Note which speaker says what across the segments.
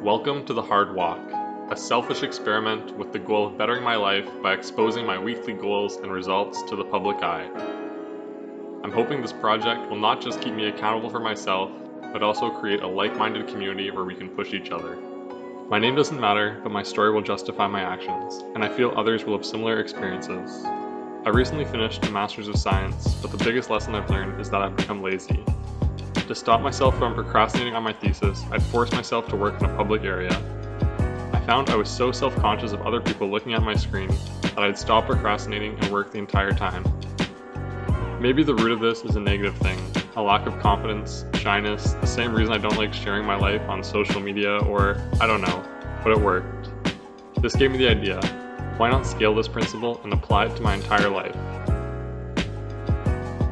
Speaker 1: Welcome to the Hard Walk, a selfish experiment with the goal of bettering my life by exposing my weekly goals and results to the public eye. I'm hoping this project will not just keep me accountable for myself, but also create a like-minded community where we can push each other. My name doesn't matter, but my story will justify my actions, and I feel others will have similar experiences. I recently finished a Master's of Science, but the biggest lesson I've learned is that I've become lazy. To stop myself from procrastinating on my thesis, I'd force myself to work in a public area. I found I was so self-conscious of other people looking at my screen that I'd stop procrastinating and work the entire time. Maybe the root of this is a negative thing, a lack of confidence, shyness, the same reason I don't like sharing my life on social media, or I don't know, but it worked. This gave me the idea, why not scale this principle and apply it to my entire life?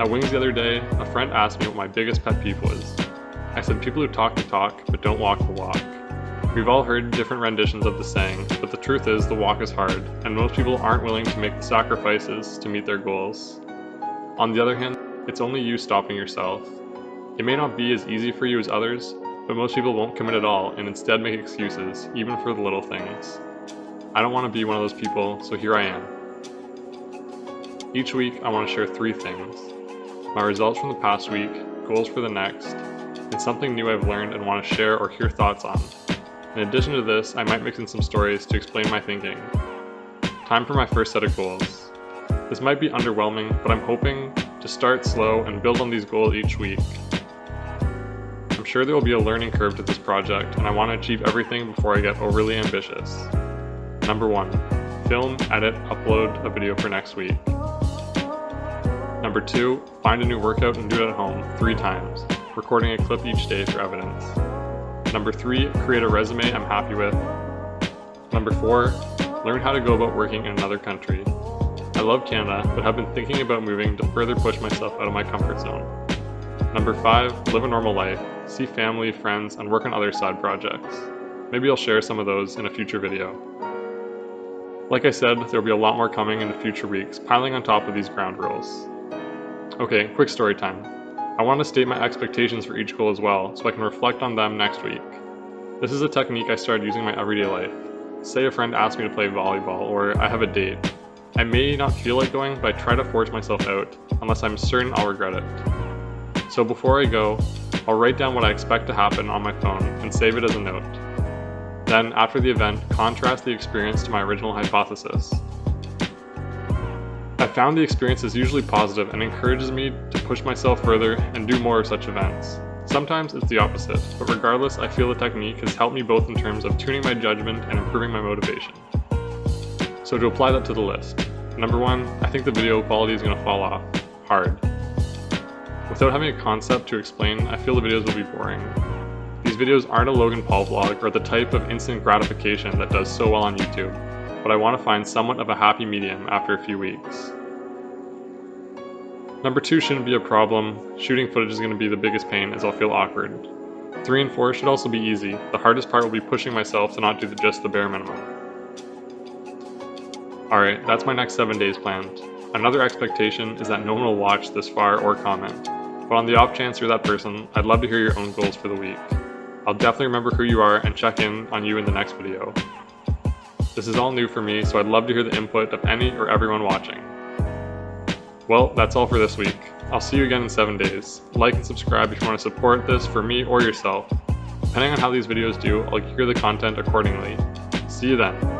Speaker 1: At Wings the other day, a friend asked me what my biggest pet peeve was. I said people who talk the talk, but don't walk the walk. We've all heard different renditions of the saying, but the truth is the walk is hard, and most people aren't willing to make the sacrifices to meet their goals. On the other hand, it's only you stopping yourself. It may not be as easy for you as others, but most people won't commit at all and instead make excuses, even for the little things. I don't want to be one of those people, so here I am. Each week, I want to share 3 things. My results from the past week, goals for the next, and something new I've learned and want to share or hear thoughts on. In addition to this, I might mix in some stories to explain my thinking. Time for my first set of goals. This might be underwhelming, but I'm hoping to start slow and build on these goals each week. I'm sure there will be a learning curve to this project, and I want to achieve everything before I get overly ambitious. Number 1, film, edit, upload a video for next week. Number 2, find a new workout and do it at home 3 times, recording a clip each day for evidence. Number 3, create a resume I'm happy with. Number 4, learn how to go about working in another country. I love Canada, but have been thinking about moving to further push myself out of my comfort zone. Number 5, live a normal life, see family, friends, and work on other side projects. Maybe I'll share some of those in a future video. Like I said, there will be a lot more coming in the future weeks, piling on top of these ground rules. Okay, quick story time. I want to state my expectations for each goal as well, so I can reflect on them next week. This is a technique I started using in my everyday life. Say a friend asks me to play volleyball, or I have a date. I may not feel like going, but I try to force myself out, unless I'm certain I'll regret it. So before I go, I'll write down what I expect to happen on my phone and save it as a note. Then, after the event, contrast the experience to my original hypothesis. I found the experience is usually positive and encourages me to push myself further and do more of such events. Sometimes it's the opposite, but regardless, I feel the technique has helped me both in terms of tuning my judgment and improving my motivation. So to apply that to the list, number 1, I think the video quality is going to fall off hard. Without having a concept to explain, I feel the videos will be boring. These videos aren't a Logan Paul vlog or the type of instant gratification that does so well on YouTube, but I want to find somewhat of a happy medium after a few weeks. Number 2 shouldn't be a problem. Shooting footage is going to be the biggest pain as I'll feel awkward. 3 and 4 should also be easy. The hardest part will be pushing myself to not do just the bare minimum. Alright, that's my next 7 days planned. Another expectation is that no one will watch this far or comment, but on the off chance you're that person, I'd love to hear your own goals for the week. I'll definitely remember who you are and check in on you in the next video. This is all new for me, so I'd love to hear the input of any or everyone watching. Well, that's all for this week. I'll see you again in 7 days. Like and subscribe if you want to support this for me or yourself. Depending on how these videos do, I'll gear the content accordingly. See you then.